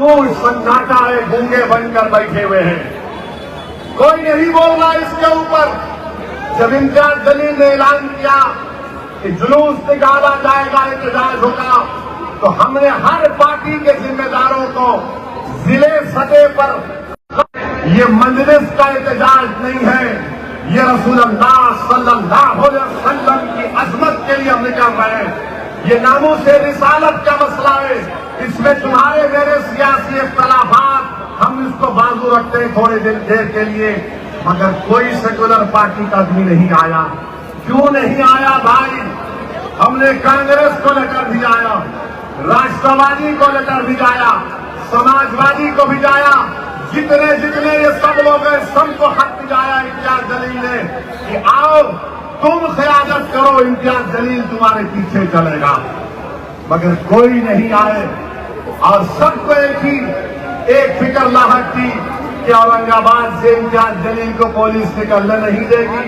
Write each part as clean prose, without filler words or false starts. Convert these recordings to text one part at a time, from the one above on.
खामोश सन्नाटा है, गूंगे बनकर बैठे हुए हैं। कोई नहीं बोल रहा इसके ऊपर। जब इम्तियाज जलील ने ऐलान किया कि जुलूस निकाला जाएगा, एहतजाज होगा, तो हमने हर पार्टी के जिम्मेदारों को जिले सतह पर ये मजलिस का एहतजाज नहीं है, ये रसूलुल्लाह सल्लल्लाहु अलैहि वसल्लम की अजमत के लिए हम निकल रहे हैं। ये नामूस रिसालत का मसला है, इसमें तुम्हारे मेरे सियासी इख्तलाफात हम इसको बाजू रखते हैं थोड़ी देर के लिए, मगर कोई सेकुलर पार्टी का भी नहीं आया। क्यों नहीं आया भाई? हमने कांग्रेस को लेकर भी आया, राष्ट्रवादी को लेकर भी जाया, समाजवादी को भी जाया, जितने जितने ये सब लोग हैं सबको हक दिलाया इम्तियाज जलील ने कि आओ तुम क़यादत करो, इम्तियाज जलील तुम्हारे पीछे चलेगा। मगर कोई नहीं आए और सबको एक फिक्र लाहक थी कि औरंगाबाद से इम्तियाज जलील को पुलिस निकलने नहीं देगी,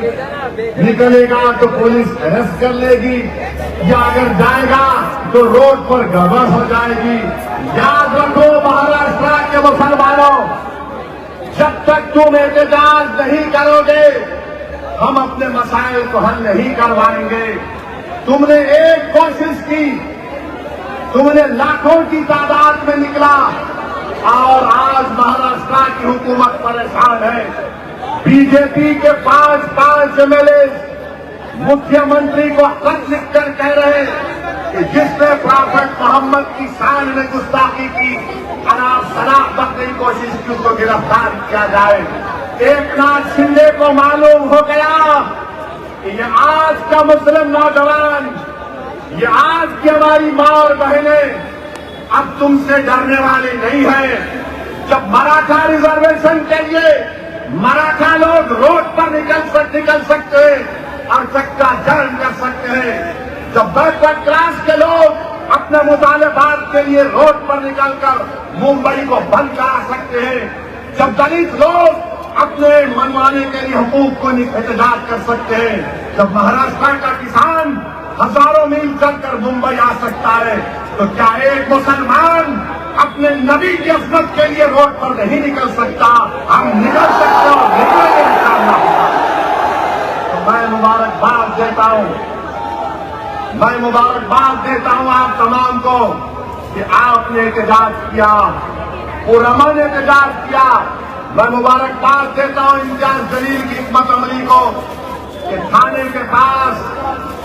निकलेगा तो पुलिस अरेस्ट कर लेगी, या अगर जाएगा तो रोड पर गड़बड़ हो जाएगी। याद रखो महाराष्ट्र के मुसलमानों, जब तक तुम एहतजाज नहीं करोगे हम अपने मसाइल को हल नहीं करवाएंगे। तुमने एक कोशिश की, तुमने लाखों की तादाद में निकला और आज महाराष्ट्र की हुकूमत परेशान है। बीजेपी के 5 एमएलए मुख्यमंत्री को खत लिखकर कह रहे हैं कि जिसने प्रॉफेट मोहम्मद की शान में गुस्ताखी की, शराब बकने की कोशिश की, उसको गिरफ्तार किया जाए। एकनाथ शिंदे को मालूम हो गया कि ये आज का मुस्लिम नौजवान, ये आज की हमारी माँ और बहनें अब तुमसे डरने वाली नहीं है। जब मराठा रिजर्वेशन के लिए मराठा लोग रोड पर निकल सकते हैं और चक्का जाम कर सकते हैं, जब बैकवर्ड क्लास के लोग अपने मुतालबात के लिए रोड पर निकलकर मुंबई को बंद करा सकते हैं, जब दलित लोग अपने मनवाने के लिए हुकूक को एहतजाज कर सकते हैं, जब महाराष्ट्र का किसान हजारों मील चलकर मुंबई आ सकता है, तो क्या एक मुसलमान अपने नबी की अजमत के लिए रोड पर नहीं निकल सकता? हम निकल सकते हो, निकलेंगे इंशाअल्लाह। तो मैं मुबारकबाद देता हूं आप तमाम को कि आपने एहतजाज किया, पुरअमन एहतजाज किया। मैं मुबारकबाद देता हूं इम्तियाज जलील की हिम्मत अमली को कि थाने के पास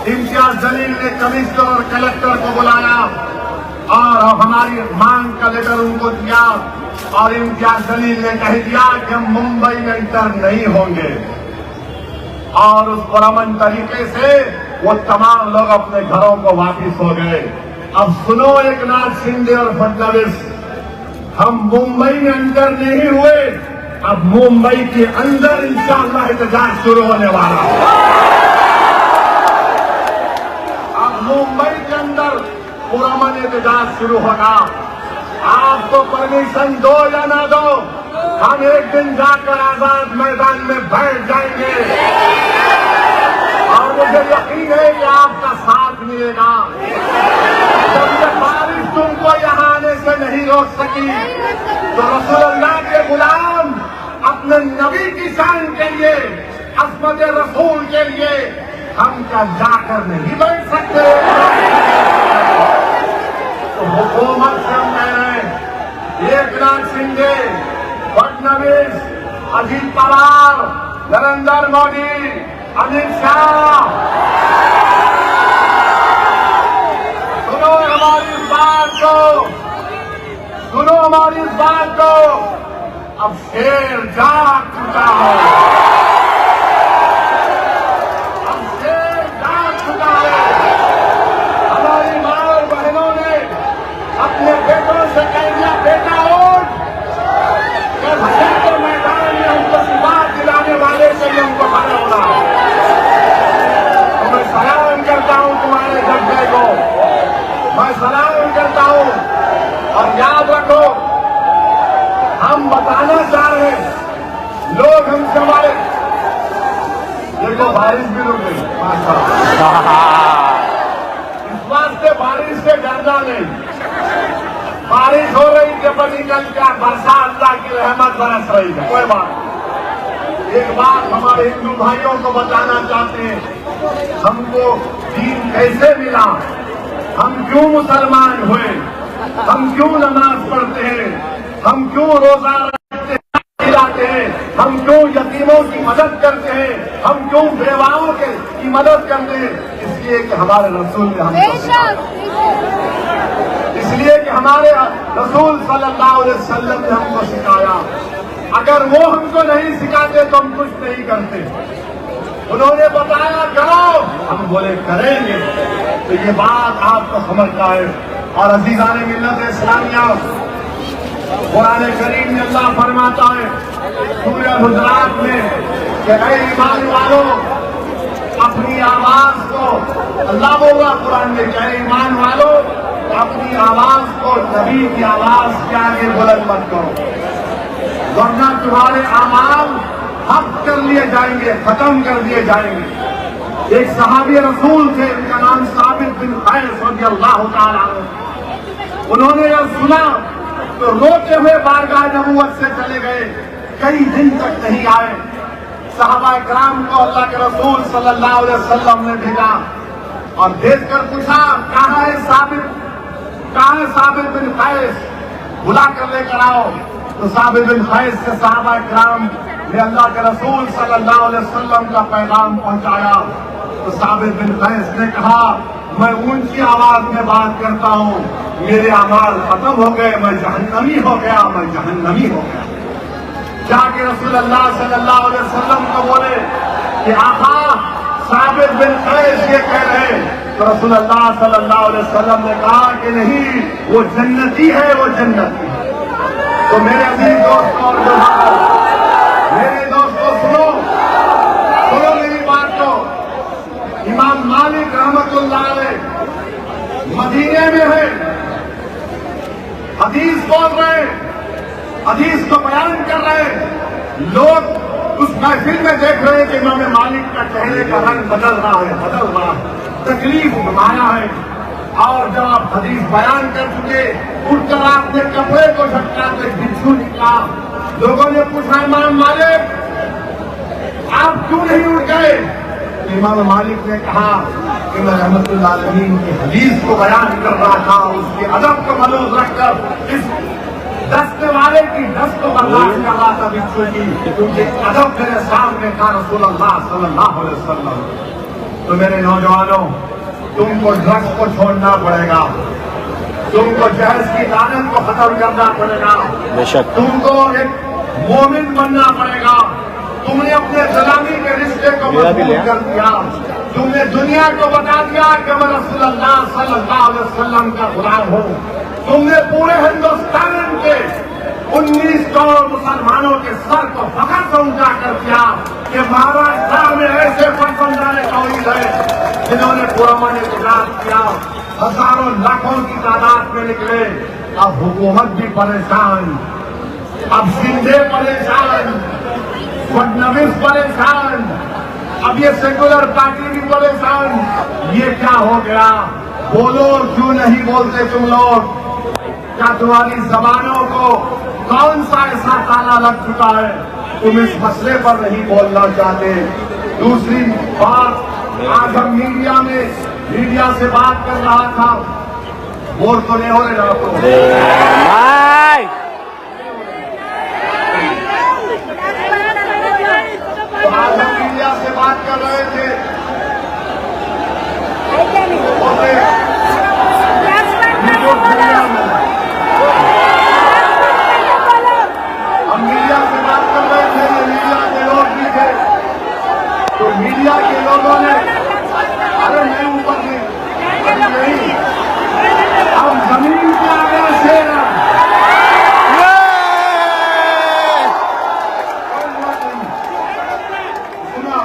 इम्तियाज जलील ने कमिश्नर और कलेक्टर को बुलाया और हमारी मांग का लेटर उनको दिया और इम्तियाज जलील ने कह दिया कि हम मुंबई में इंटर नहीं होंगे। और उस पुरअमन तरीके से वो तमाम लोग अपने घरों को वापिस हो गए। अब सुनो एकनाथ शिंदे और फडणवीस, हम मुंबई में अंदर नहीं हुए, अब मुंबई के अंदर इंशाअल्लाह एहतजाज शुरू होने वाला है। अब मुंबई के अंदर पुरअमन एहतजाज शुरू होगा। आपको परमिशन दो या ना दो, हम एक दिन जाकर आजाद मैदान में बैठ जाएंगे और मुझे यकीन है कि आपका साथ मिलेगा। जब ये बारिश तुमको यहाँ आने से नहीं रोक सकी, तो रसूलुल्लाह के गुलाम अपने नबी की शान के लिए, अज़मत रसूल के लिए हम क्या जाकर नहीं बैठ सकते? तो हुकूमत से हम कह रहे हैं, एकनाथ शिंदे, फडणवीस, अजीत पवार, नरेंद्र मोदी, अमित शाह, सुनो हमारी इस बात को, अब शेर जाग चुका है, अब शेर जाग चुका है। हमारी माँ और बहनों ने अपने बेटों से कह दिया, बेटा उठ, के मैदान में हमको बात दिलाने वाले से ही हमको खड़ा होना है। तो मैं सलाम करता हूं तुम्हारे जज्बे को, मैं सलाम करता हूं। और याद रखो, हम बताना चाह रहे हैं, लोग हमसे हमारे, देखो बारिश भी रुक गई, इस वास्ते बारिश से डरना नहीं। बारिश हो रही जब निकल क्या बरसात अल्लाह की रहमत बरस रही है, कोई बात नहीं। एक बात हमारे हिंदू भाइयों को बताना चाहते हैं, हमको दीन कैसे मिला, हम क्यों मुसलमान हुए, हम क्यों नमाज पढ़ते हैं, हम क्यों रोजा रखते हैं, हम क्यों यतीमों की मदद करते हैं, हम क्यों बेवाओं की मदद करते हैं, इसलिए कि हमारे रसूल ने हमको सिखाया, इसलिए कि हमारे रसूल सल्लल्लाहु अलैहि वसल्लम ने हमको सिखाया। अगर वो हमको नहीं सिखाते तो हम कुछ नहीं करते। उन्होंने बताया करो, हम बोले करेंगे। तो ये बात आपको समझना है। और अजीज़ाने मिल्लत इस्लामिया, कुरान करीम में अल्लाह फरमाता है सूरह हुजरात में कि ऐ ईमान वालों, अपनी आवाज को, अल्लाह बोल रहा कुरान में, क्या ईमान वालों अपनी आवाज को नबी की आवाज के आगे बुलंद मत करो, वरना तुम्हारे अमाल हक कर लिए जाएंगे, खत्म कर दिए जाएंगे। एक सहाबी रसूल थे, उनका नाम साबित बिन कैस रज़ियल्लाहु ताला अन्हु। उन्होंने यह सुना तो रोते हुए बारगाह नबूवत से चले गए, कई दिन तक नहीं आए। सहाबा इकराम को अल्लाह के रसूल सल्लल्लाहु अलैहि वसल्लम ने भेजा और भेजकर पूछा, कहाँ है साबित बिन कैस, बुला कर लेकर आओ। तो साबित बिन कैस से सहाबा इकराम ने अल्लाह के रसूल सल्लल्लाहु अलैहि वसल्लम का पैगाम पहुंचाया। तो साबित बिन कैस ने कहा, मैं ऊंची आवाज में बात करता हूँ, मेरे अमाल खत्म हो गए, मैं जहन्नमी हो गया, मैं जहन्नमी हो गया। जाके रसूल अल्लाह सल्लल्लाहु अलैहि वसल्लम को बोले कि आका साबित बिन कैस ये कह रहे। तो रसूल अल्लाह सल्लल्लाहु अलैहि वसल्लम ने कहा कि नहीं, वो जन्नती है, वो जन्नती है। तो मेरे अजीज दोस्तों और मेरे दोस्तों, सुनो मेरी बात को। इमाम मालिक रहमतुल्लाह अलैह मदीने में है, हदीस बोल रहे हैं, हदीस को बयान कर रहे हैं। लोग उस महफिल में देख रहे हैं कि इमाम मालिक का चेहरे का रंग बदल रहा है, तकलीफ घुमाया है। और जब आप हदीस बयान कर चुके, उठकर आपने कपड़े को झटका कर बिच्छू निकला। लोगों ने पूछा, इमाम मालिक आप क्यों नहीं उठ गए? इमाम मालिक ने कहा कि मैं रहमतुल्लाह अलैहि की हदीस को बयान कर रहा था, उसके अदब को मलूज रखकर इस दस्ते वाले की दस्त को बर्दाश्त कर रहा था बिच्छू की, क्योंकि अदब मेरे सामने था रसूलुल्लाह सल्लल्लाहु अलैहि वसल्लम। तो मेरे नौजवानों, तुमको ड्रग्स को छोड़ना पड़ेगा, तुमको जहज की लानत को खत्म करना पड़ेगा, तुमको एक मोमिन बनना पड़ेगा। तुमने अपने गुलामी के रिश्ते को मजबूत कर दिया, तुमने दुनिया को बता दिया कि मैं रसूलुल्लाह सल्लल्लाहु अलैहि वसल्लम का गुलाम हूँ। तुमने पूरे हिंदुस्तान के 19 करोड़ मुसलमानों के सर को फखर से ऊंचा कर दिया कि महाराष्ट्र में ऐसे फर्जंदाने तौहीद है जिन्होंने पुरअमन इंतजाम किया, हजारों लाखों की तादाद में निकले। अब हुकूमत भी परेशान, अब शिंदे परेशान, फडणवीस परेशान, अब ये सेकुलर पार्टी भी परेशान। ये क्या हो गया? बोलो, क्यों नहीं बोलते तुम लोग? क्या तुम्हारी जबानों को कौन सा ऐसा ताला लग चुका है, तुम इस मसले पर नहीं बोलना चाहते? दूसरी बात, आज हम मीडिया से बात कर रहा था, बोल तो नहीं हो रहे ना आपको? तो आज हम मीडिया से बात कर रहे थे, हम मीडिया से बात कर रहे थे, ये मीडिया के लोग भी थे। तो मीडिया के लोगों ने, अरे नहीं ऊपर नहीं, हम जमीन पे आ गए शेर। सुना,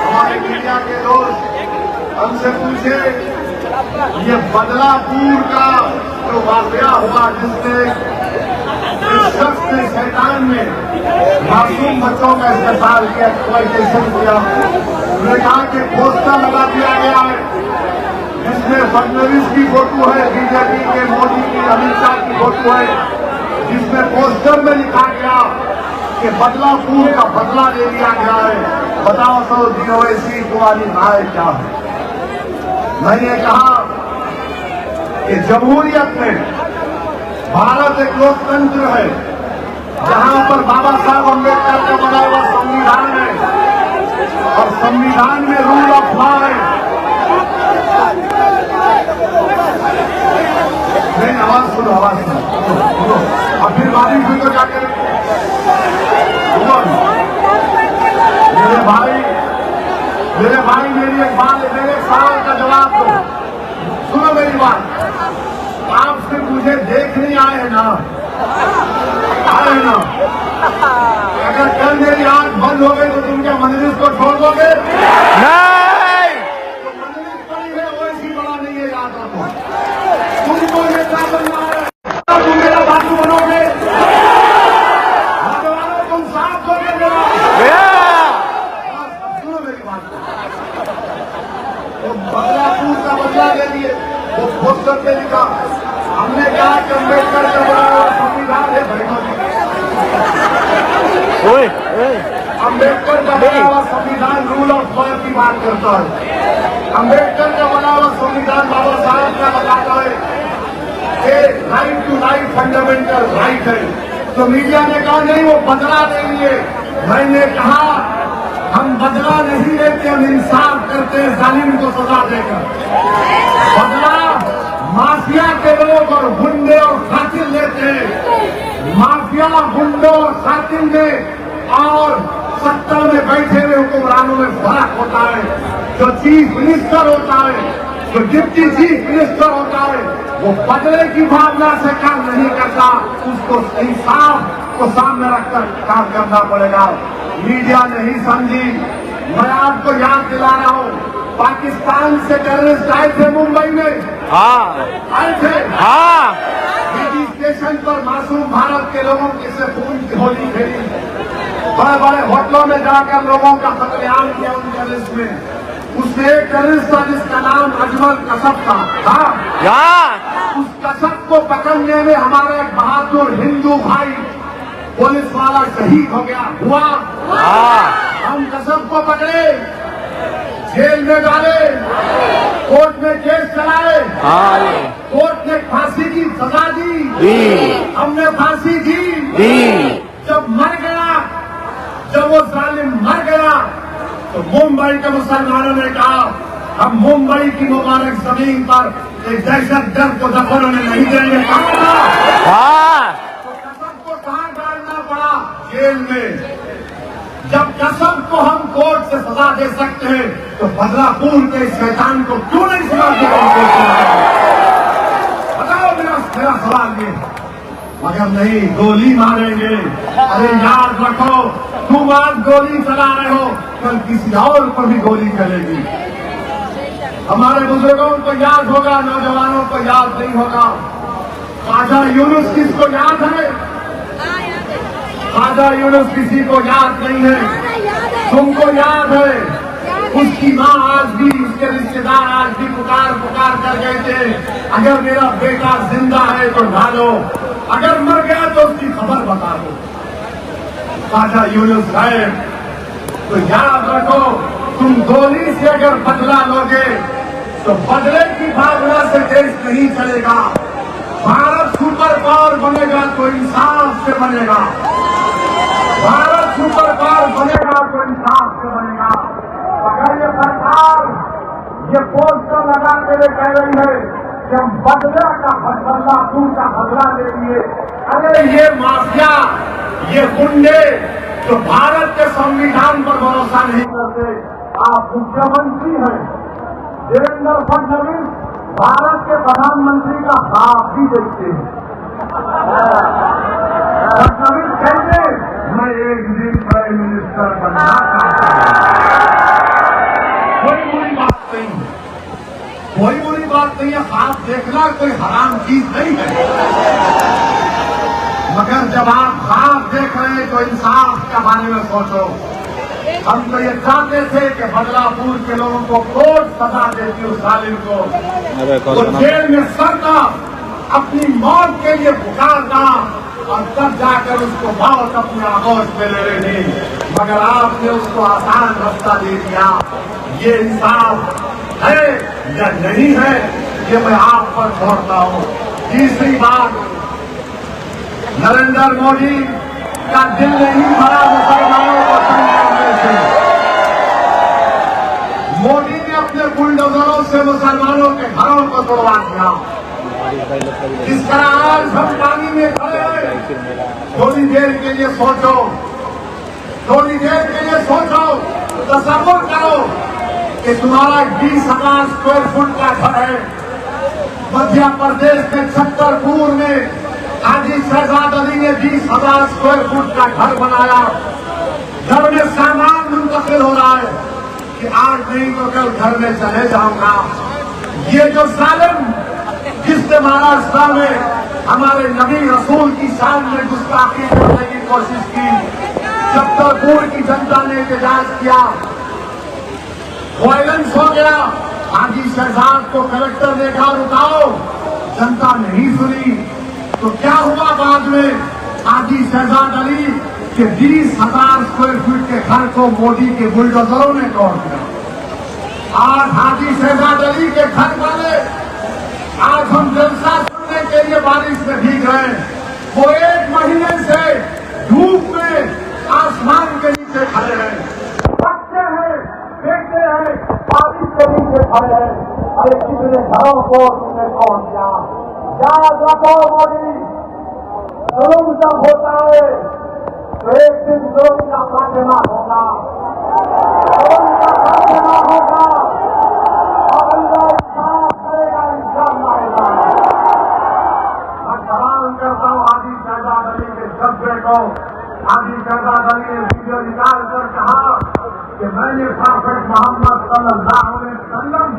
हमारे मीडिया के दोस्त हमसे पूछे, ये बदलापुर का जो वाकया हुआ जिसमें इस शख्स ने, शैतान ने मासूम बच्चों का इस्तेमाल किया, एक्सप्लॉयटेशन किया। उन्होंने कहा कि पोस्टर लगा दिया गया है जिसमें फडणवीस की फोटो है, बीजेपी के, मोदी की, अमित शाह की फोटो है, जिसमें पोस्टर में लिखा गया कि बदलापुर का बदला ले लिया गया है। बताओ तो DOSC तुम्हारी राय क्या है? मैंने कहा कि जमहूरियत में भारत एक लोकतंत्र है जहां पर बाबा साहब अम्बेडकर का बना हुआ संविधान है और संविधान में रूल ऑफ लॉ है। नहीं, आवाज सुनो, आवाज सुनो। और फिर बारिश हुई तो क्या करें? मेरे भाई मेरी एक बात, मेरे सवाल का जवाब दो। सुनो मेरी बात, आप सिर्फ मुझे देखने आए हैं ना, आए हैं ना? अगर कल मेरी आंख बंद हो गई तो तुम क्या मजलिस को छोड़ दोगे? नहीं, तो मजलिस बड़ी है, ओवैसी बड़ा नहीं है, याद रखो। तुमको नेता बनना है, तुम मेरा बाजू बनोगे, नौजवानों तुम साथ दोगे मेरा। सुनो मेरी बात, तो बदलापुर का बदला ले लिए, वो पोस्टर पे लिखा। हमने कहा कि अम्बेडकर का बना हुआ संविधान है, अम्बेडकर का बना हुआ संविधान रूल ऑफ लॉ की बात करता है। अम्बेडकर का बना हुआ संविधान बाबा साहब का बताता है कि right to life fundamental right है। तो मीडिया ने कहा नहीं, वो बदला ले लिए। मैंने कहा हम बदला नहीं लेते, हम इंसाफ करते हैं जालिम को सजा देकर। बदला माफिया के लोग और गुंडे और कातिल लेते हैं। माफिया, गुंडों और कातिल में और सत्ता में बैठे हुए हुक्मरानों में फर्क होता है। जो चीफ मिनिस्टर होता है, जो डिप्टी चीफ मिनिस्टर होता है, वो बदले की भावना से काम नहीं करता, उसको इंसाफ को सामने रखकर काम करना पड़ेगा। मीडिया नहीं समझी। मैं आपको याद दिला रहा हूँ, पाकिस्तान से टेररिस्ट आए थे मुंबई में, आए थे। बीडी स्टेशन पर मासूम भारत के लोगों के से खून की होली खेली, बड़े बड़े होटलों में जाकर लोगों का कत्लेआम किया उन टेररिस्ट में। उसमें एक टेररिस्ट था जिसका नाम अजमल कसब था। उस कसब को पकड़ने में हमारा एक बहादुर हिंदू भाई पुलिस वाला शहीद हो गया हुआ। हम कसब को पकड़े, जेल में डाले, कोर्ट में केस चलाए, कोर्ट ने फांसी की सजा दी, हमने फांसी दी। जब मर गया, जब वो जालिम मर गया, तो मुंबई के मुसलमानों ने कहा हम मुंबई की मुबारक जमीन पर एक दहशतगर्द को दफन होने नहीं देंगे। तो कसब को कहाँ डालना पड़ा? जेल में। जब कसब को हम कोर्ट से सजा दे सकते हैं तो बदलापुर के शैतान को क्यों नहीं सजा देगा? बताओ, मेरा सवाल ये। मगर नहीं, गोली मारेंगे। अरे याद रखो, तुम आज गोली चला रहे हो, कल किसी और पर भी गोली चलेगी। हमारे बुजुर्गों को याद होगा, नौजवानों को याद नहीं होगा। ख्वाजा यूनुस किसको याद है? ख्वाजा यूनुस किसी को याद नहीं है, तुमको याद है। उसकी माँ आज भी, उसके रिश्तेदार आज भी पुकार पुकार कर गए थे, अगर मेरा बेटा जिंदा है तो ढालो, अगर मर गया तो उसकी खबर बता दो। ख्वाजा यूनुस है तो याद रखो, तुम गोली से अगर बदला लोगे तो बदले की भावना से देश नहीं चलेगा। भारत सुपर पावर बनेगा तो इंसाफ से बनेगा। भारत सुपर पावर बनेगा तो इंसाफ से बनेगा। अगर ये सरकार ये पोस्टर लगा के कह रही है कि हम बदलापुर का बदला ले लिए, अरे ये माफिया, ये गुंडे जो भारत के संविधान पर भरोसा नहीं करते। आप मुख्यमंत्री हैं, देवेंद्र फडणवीस भारत के प्रधानमंत्री का हाथ भी देखते हैं। फडणवीस कहते मैं एक दिन प्राइम मिनिस्टर बनना चाहता हूं। कोई बुरी बात नहीं है, कोई बुरी बात नहीं है। हाथ देखना कोई हराम चीज नहीं है। मगर जब आप ख्वाब देख रहे हैं तो इंसाफ के बारे में सोचो। हम तो ये चाहते थे कि बदलापुर के लोगों को कोर्ट सजा देती उस जालिम को, वो जेल में सड़ना, अपनी मौत के लिए पुकारना और तब जाकर उसको मौत अपने आगोश में ले लेनी। मगर आपने उसको आसान रास्ता दे दिया। ये इंसाफ है या नहीं है, ये मैं आप पर छोड़ता हूँ। तीसरी बात, नरेंद्र मोदी का दिल नहीं भरा मुसलमानों को तंग करने से। मोदी ने अपने बुलडोजरों से मुसलमानों के घरों को तोड़वा दिया। जिस तरह आज हम पानी में खड़े हैं, थोड़ी देर के लिए सोचो, थोड़ी देर के लिए सोचो, तसव्वुर करो कि तुम्हारा 20,000 स्क्वायर फुट का घर है। मध्य प्रदेश के छतरपुर में हाजी शहजाद अली ने 20,000 स्क्वायर फुट का घर बनाया। घर में सामान मुंतकिल हो रहा है कि आज नहीं तो कल घर में चले जाऊंगा। ये जो जालिम जिसने महाराष्ट्र में हमारे नबी रसूल की शान में गुस्ताखी करने की कोशिश की, छतरपुर की जनता ने एहतजाज किया, वायलेंस हो गया। हाजी शहजाद को कलेक्टर ने कहा रुकाओ, जनता नहीं सुनी तो क्या हुआ बाद में? हाजी शहजाद अली के 20,000 स्क्वायर फीट के घर को मोदी के बुलडोजरों ने तोड़ दिया। आज हाजी शहजाद अली के घर वाले, आज हम जलसा सुनने के लिए बारिश में भीग रहे हैं, वो 1 महीने से धूप में आसमान के नीचे खड़े हैं, बच्चे हैं, बेटे हैं, बारिश के नीचे खड़े हैं। अरे कितने घरों को तुमने तोड़ दिया। याद रखो मोदी, जुल्म जब होता है तो एक दिन जुल्म का खात्मा होगा, जुल्म का खात्मा होगा और अल्लाह इंसाफ करेगा, इंशाअल्लाह। मैं सवाल करता हूँ हाजी शहजाद अली के जज्बे को। हाजी शहजाद अली ने वीडियो निकाल कर कहा कि मैंने प्रॉफेट मोहम्मद सल्लल्लाहु अलैहि वसल्लम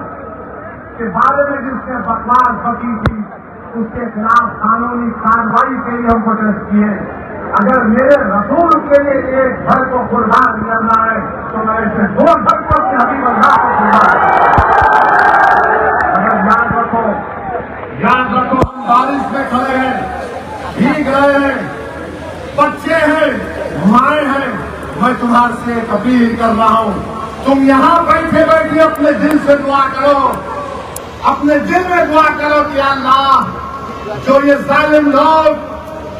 के बारे में जिसने बकवास बकी थी उसके खिलाफ कानूनी कार्रवाई के लिए हम प्रोटेस्ट किए। अगर मेरे रसूल के लिए एक घर को कुर्बान करना है तो मैं इसे 2 घर को अपने हबीब अल्लाह को कुर्बान। अगर याद रखो हम बारिश में खड़े हैं, भीग रहे हैं, बच्चे हैं, माए हैं। मैं तुम्हारे से एक अपील कर रहा हूं, तुम यहां बैठे बैठे अपने दिल से दुआ करो, अपने दिल में दुआ करो कि अल्लाह जो ये जालिम लोग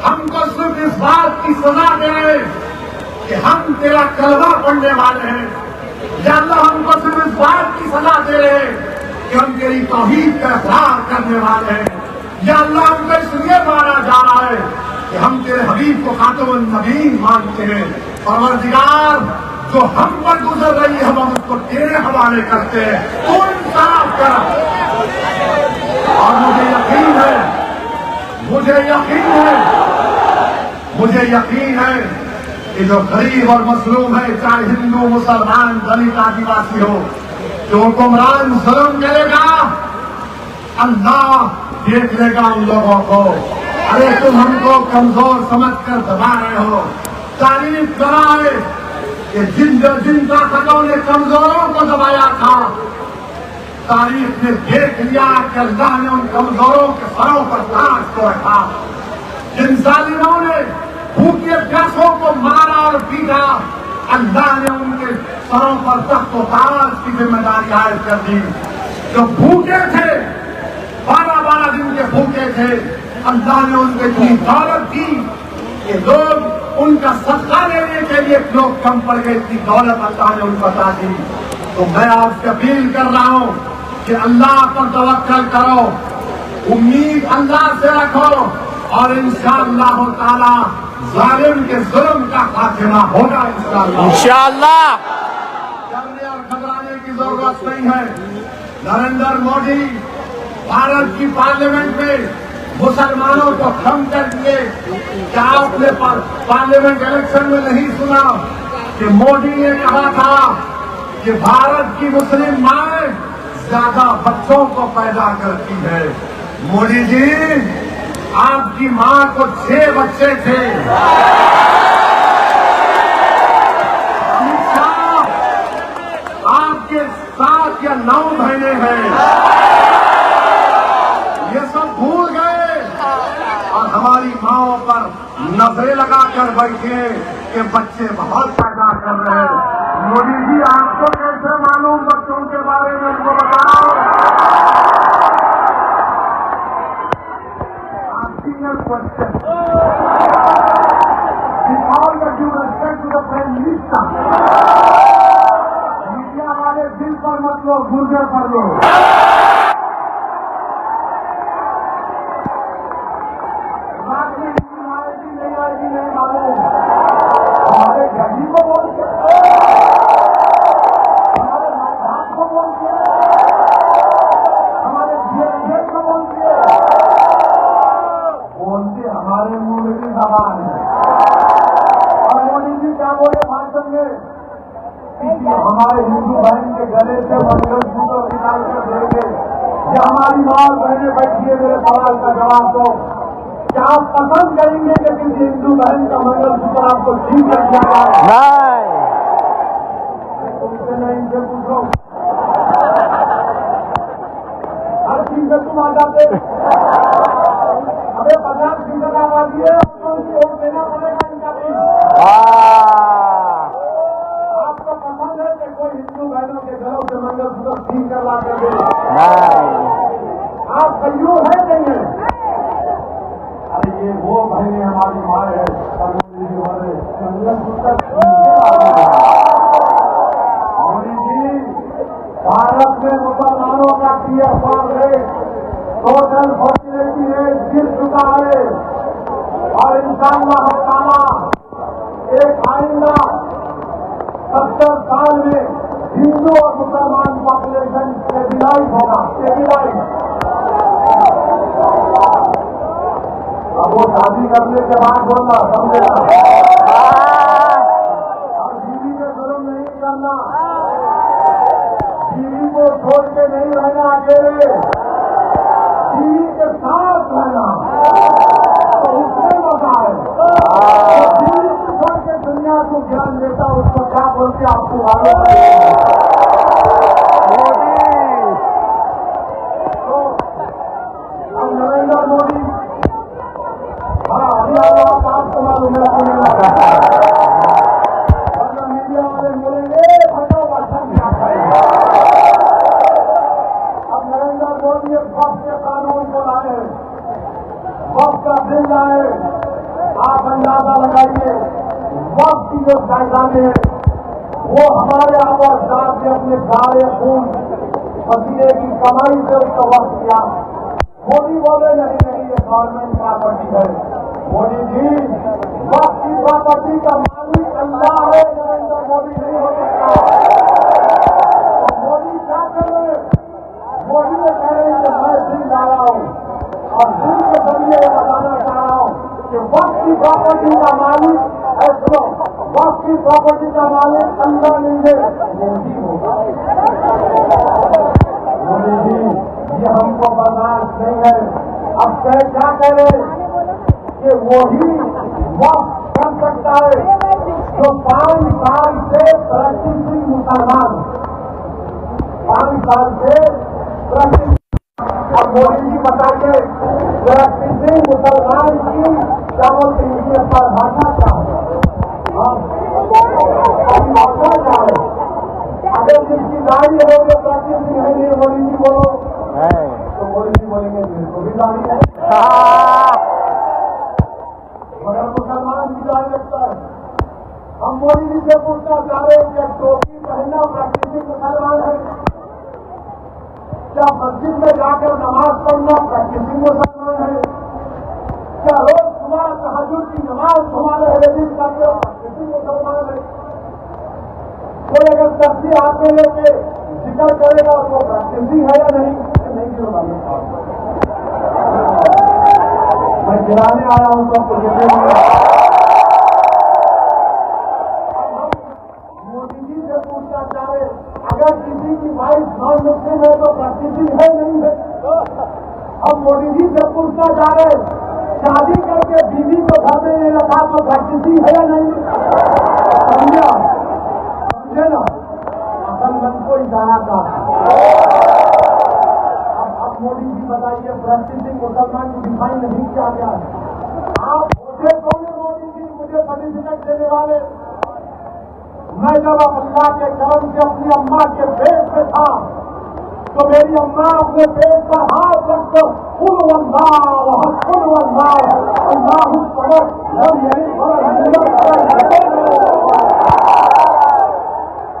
हमको सिर्फ इस बात की सजा दे रहे कि हम तेरा कलमा पढ़ने वाले हैं, या अल्लाह हमको सिर्फ इस बात की सजा दे रहे कि हम तेरी तौहीद का इकरार करने वाले हैं, या अल्लाह हमको इसलिए मारा जा रहा है कि हम तेरे हबीब को खातमुन नबीय्यीन मानते हैं। परवरदिगार, जो हम पर गुजर रही है हम उसको तेरे हवाले करते हैं, तू इंसाफ कर। और मुझे यकीन है कि जो गरीब और मजलूम है, चाहे हिंदू मुसलमान दलित आदिवासी हो, जो हुक्मरान जुल्म करेगा अल्लाह देख लेगा उन लोगों को। अरे तुम हमको कमजोर समझकर दबा रहे हो। तारीफ कराए कि जिन ताकतों ने कमजोरों को दबाया था, तारीख ने देख लिया कि अल्लाह ने उन कमजोरों के सरों पर ताज को रखा। जिन जालिमों ने भूखे प्यासों को मारा और पीटा, अल्लाह ने उनके सरों पर तख्त व ताज की जिम्मेदारी आयद कर दी। जो भूखे थे, 12-12 दिन के भूखे थे, अल्लाह ने उनके इतनी दौलत दी कि लोग उनका सदका लेने के लिए लोग कम पड़ गए, इतनी दौलत अल्लाह ने उनको अता दी। तो मैं आपसे अपील कर रहा हूं कि अल्लाह पर तवक्कल करो, उम्मीद अल्लाह से रखो और इंशाअल्लाह ताला जालिम के जुल्म का खात्मा होगा इंशाअल्लाह। डरने और घबराने की जरूरत नहीं है। नरेंद्र मोदी भारत की पार्लियामेंट में मुसलमानों को कम कर दिए। क्या आपने पार्लियामेंट इलेक्शन में नहीं सुना कि मोदी ने कहा था कि भारत की मुस्लिम माएं ज्यादा बच्चों को पैदा करती है। मोदी जी, आपकी मां को 6 बच्चे थे। अमित शाह, आपके 7 या 9 बहनें हैं। ये सब भूल गए और हमारी माओं पर नजरें लगाकर बैठे कि बच्चे बहुत पैदा कर रहे हैं। मोदी जी, आपको कैसे मालूम बच्चों के बारे में, उनको बताओ। Question all the due respect to the prime minister, media वाले दिल पर मत लो, गुर्दे पर लो। बात में हिंदी आएगी नहीं आएगी नहीं मालूम। हमारे गली को बोल के, हमारे मैदान को बोल के, हमारे जीएनएस को बोल के, बोलते हमारे मुंह में भी जबान है। और मोदी जी क्या बोले भाषण में? किसी हमारे हिंदू बहन के गले से मंगलसूत्र निकाल कर देंगे। ये हमारी माँ बहने बैठी है, मेरे सवाल का जवाब दो। क्या आप पसंद करेंगे कि किसी हिंदू बहन का मंगलसूत्र आपको छीन कर दिया जाए? तुमसे नहीं, इनसे पूछो। हर चीज में तुम आ जाते। हमें 50% आबादी है, वोट देना पड़ेगा इनका भी। आपको पसंद है कि कोई हिंदू बहनों के घरों से मंगलसूत्र छीन कर ला कर दे? आप कयूर है नहीं है? अरे ये वो बहनें हमारी माँ है, मंगलसूत्र मोदी जी, भारत में मुसलमानों का TFR rate, total fertility rate गिर चुका है। और इंशाअल्लाह ताला एक आइंदा 70 साल में हिंदू और मुसलमान पॉपुलेशन स्टेबिलाइज होगा, स्टेबिलाइज। अब वो शादी करने के बाद बोलना, समझेगा? और बीवी पे जुल्म नहीं करना, बीवी को छोड़ के नहीं रहना अकेले, बीवी के साथ रहना, तो उसमें मजा है। तो बीवी को छोड़ के दुनिया को ज्ञान देता, उसको क्या बोलते आपको मालूम है? तो अब नरेंद्र मोदी, हाँ अभी आपको मालूम है, वरना मीडिया वाले बोलेंगे बताओ भाषण क्या करेगा। अब नरेंद्र मोदी वक्त के कानून को लाए, वक्त का बिल लाए। आप अंदाजा लगाइए, वक्त की जो जायदादें हैं वो हमारे आवाज साहब ने अपने गाढ़े खून पसीने की कमाई से उसका वक्त किया। मोदी बोले नहीं नहीं, ये गवर्नमेंट प्रॉपर्टी है। मोदी जी, वक्त की प्रॉपर्टी का मालिक अल्लाह है, नरेंद्र मोदी नहीं हो सकता। तो मोदी क्या कर रहे हैं? मोदी ने कह रहे हैं कि मैं दिल डाला हूं और दिल के जरिए बताना चाह रहा हूं कि वक्त की प्रॉपर्टी का मालिक है। सुनो, वक्त की प्रॉपर्टी का मालिक अल्लाह नहीं है, मोदी होगा। मोदी जी, ये हमको बर्दाश्त नहीं है। अब क्या करें कि वही वक्त कर सकता है जो 5 साल से प्रैक्टिसिंग मुसलमान, 5 साल से प्रैक्टिस। अब मोदी जी बताइए, प्रैक्टिसिंग मुसलमान की क्या बोलते हैं परिभाषा क्या है? परिभाषा क्या है? अगर जिसकी दाढ़ी है वो प्रैक्टिसिंग है नहीं, मोदी जी बोलो, तो मोदी जी बोलेंगे जिसको भी दाढ़ी है, मगर मुसलमान की दाढ़ी रखता है। हम मोदी जी से पूछना चाह रहे हैं कि टोपी पहनना प्रैक्टिसिंग मुसलमान है? क्या मस्जिद में जाकर नमाज पढ़ना प्रैक्टिसिंग मुसलमान है? क्या रोज सुबह तहज्जुद की नमाज हमारे लेडीज करते हो प्रैक्टिसिंग मुसलमान है? कोई अगर तस्वीर हाथ में लेके जिक्र करेगा तो प्रैक्टिसिंग है या नहीं? नहीं गिरवा। मैं गिराने आया हूं तो आपको गिरने नहीं। मोदी जी से पूछना चाह रहे, अगर किसी की वाइफ नॉन मुस्लिम है तो प्रैक्टिसिंग है नहीं है? अब मोदी जी से पूछना चाह रहे शादी करके बीवी को घर में नहीं रखा तो प्रैक्टिसिंग है या नहीं? समझे ना, असल मन को इशारा का। अब मोदी जी बताइए, प्रैक्टिसिंग मुसलमान की डिफाइन नहीं किया गया है। आप मुझे कौन है मोदी जी मुझे सर्टिफिकेट देने वाले? मैं जब अल्लाह के करम से अपनी अम्मा के पेट में था तो मेरी अम्मा अपने पेट पर हाथ रखकर कुल वल्लाह अल्लाहु समद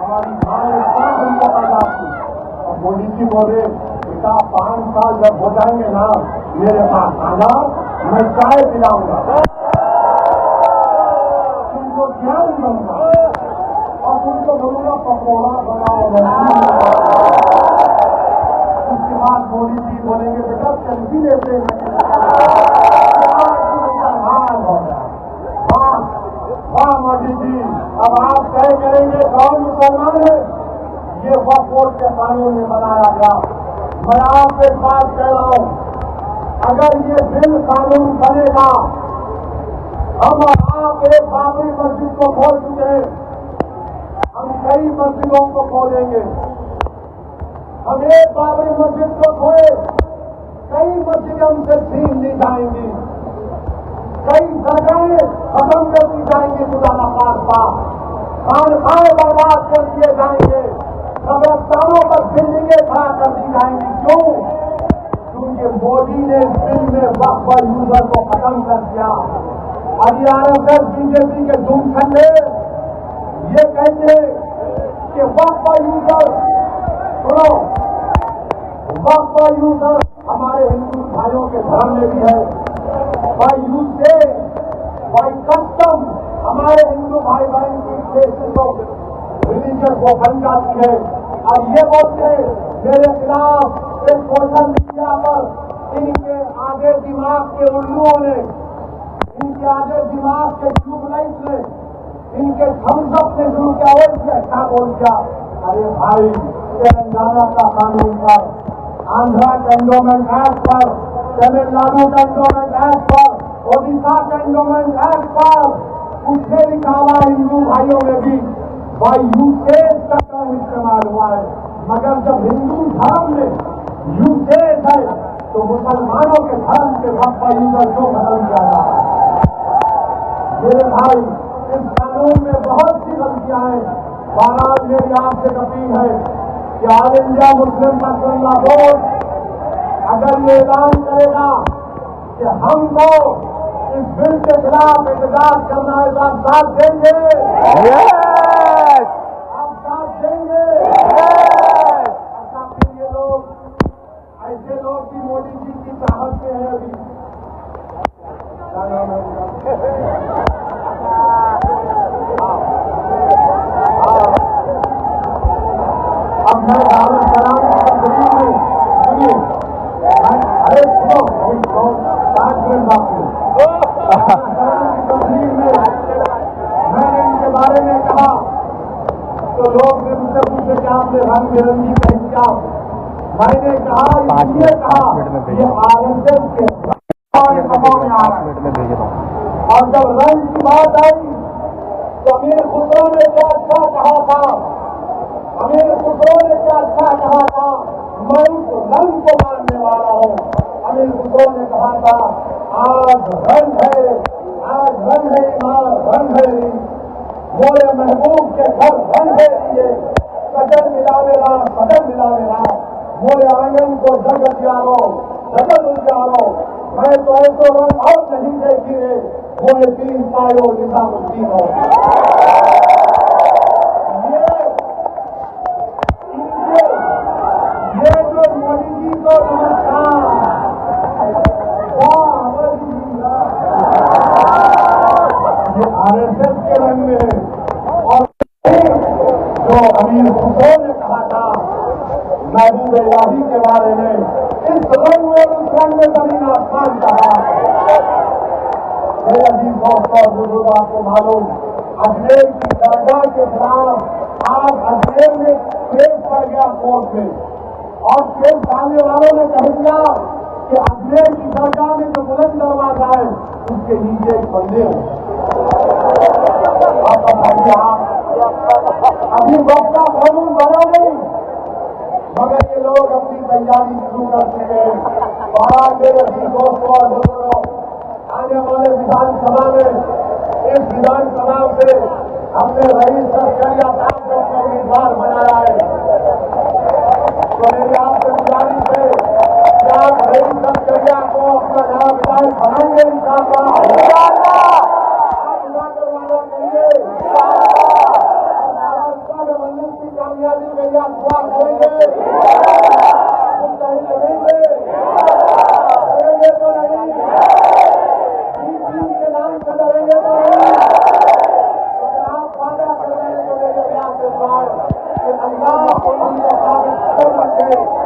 हमारी माँ इतना हमको पैदा की। और मोदी जी बोले बेटा 5 साल जब हो जाएंगे ना मेरे पास आना, मैं चाय पिलाऊंगा, तुमको ज्ञान दूंगा और तुमको बोलूंगा पकौड़ा बनाओ। उसके बाद मोदी जी बोलेंगे बेटा सेल्फी लेते हैं। वाह मोदी जी, अब आप तय करेंगे कौन मुसलमान है। ये वक्फ बोर्ड के कानून में बनाया गया। मैं आपसे एक बात कह रहा हूं, अगर ये बिल कानून बनेगा, हम आप एक बाबरी मस्जिद को खोल चुके हैं, हम कई मस्जिदों को खोलेंगे। हम एक बाबरी मस्जिद को खोए, कई मस्जिदें हमसे छीन ली जाएंगी, कई सरकारें खत्म कर दी जाएंगी, खुदा न खास्ता खानखाने बर्बाद कर दिए जाएंगे, कब्रिस्तानों पर बिल्डिंगें खड़ा कर दी जाएंगी। क्यों? क्योंकि मोदी ने इस बिल में वक्फ यूजर को खत्म कर दिया। अभी आरएसएस बीजेपी के धूमखंडे ये कहते कि वक्फ यूजर सुनो, वक्फ यूजर हमारे हिंदू भाइयों के धर्म में भी है। बाई यूसे बाई कस्टम हमारे हिंदू भाई बहन की प्लेसेस ऑफ रिलीजन को बन जाती है। अब ये बोलते मेरे खिलाफ एक सोशल मीडिया पर इनके आगे दिमाग के उल्लुओं ने, इनके आगे दिमाग के ट्यूबलाइट ने, इनके थम्सअप ने शुरू किया। और क्या बोल दिया? अरे भाई, तेलंगाना का कानून पर, आंध्रा एंडोमेंट एक्ट पर, तमिलनाडु एंडोमेंट एक्ट पर, ओडिशा एंडोमेंट एक्ट पर उसने निकाला हिंदू भाइयों में भी बाई यूसेज का टर्म इस्तेमाल हुआ है। मगर जब हिंदू धर्म में यूसेज है तो मुसलमानों के धर्म के वक्त पर यूजर क्यों खत्म किया जा रहा है? मेरे भाई, इस कानून में बहुत सी गलतियां हैं। बहरहाल मेरी आपसे अपील है कि all India Muslim personal law board अगर ये ऐलान करेगा कि हमको इस बिल के खिलाफ एहतजाज करना है, आप साथ देंगे? आप साथ देंगे? अच्छा, फिर ये लोग ऐसे लोग भी मोदी जी की चाहत में है। अभी अब मैं दावत कराऊंगा तकरीर में, सुनिए, अरे सुनो 5 मिनट बाकी तकरीर में मैंने इनके बारे में कहा तो लोग ने मुझसे पूछे कि आपने रंग बिरंगी पहन क्या? मैंने कहा इसलिए कहा ये आरएसएस के कमाओ में आ रहा है। और जब रंग की बात आई तो अमीर खुसरो ने क्या अच्छा कहा था, अमीर खुसरो ने क्या अच्छा कहा था, मैं उस रंग को मानने वाला हूँ। अमीर खुसरो ने कहा था आज रंग है, आज रंग है ईमान, रंग है रीत, मोरे महबूब के घर रंग है दिए, सजन मिलावेला सजन मिलावेला, मोरे आंगन को जगत यारो जगत उजारो, मैं तो ऐसो रंग और नहीं देखी रे, मोरे 3 पायो निजामुद्दीन हो। ये जो मोदी जी को नमस्कार, ये आरएसएस के रंग में है। और जो अमीर खुसरो ने कहा था महबूब इलाही के बारे में, इस रंग में उस रंग में जमीन आसमान कहा। मेरे अजीज दोस्तों और बुजुर्ग, आपको मालूम अजमेर की दरगाह के खिलाफ आज अजमेर में केस पड़ गया कोर्ट में, और केस डालने वालों ने कह दिया कि अखिलेश की सरकार में जो बुलंद दरवाजा है उसके नीचे एक मंदिर है। आप बताइए, आप अभी वक्त का कानून बना नहीं, मगर ये लोग अपनी तैयारी शुरू कर चुके हैं। और मेरे भी दोस्तों और बुजुर्गों, आने वाले विधानसभा में इस विधानसभा से हमने रईस सरकरिया साहब को अपना उम्मीदवार बनाया है। तो मेरी आपसे गुजारिश है कि आप रईस सरकरिया को अपना नया विधायक बनाएंगे इंशाअल्लाह। आप उजागर वादा करिए और महाराष्ट्र में बनने की कामयाबी के लिए आप दुआ करेंगे। हम कहीं करेंगे तो नहीं, के नाम से डरेंगे तो नहीं। अगर आप वादा कर रहे हैं तो मेरे यहाँ से अल्लाह को हम रखे।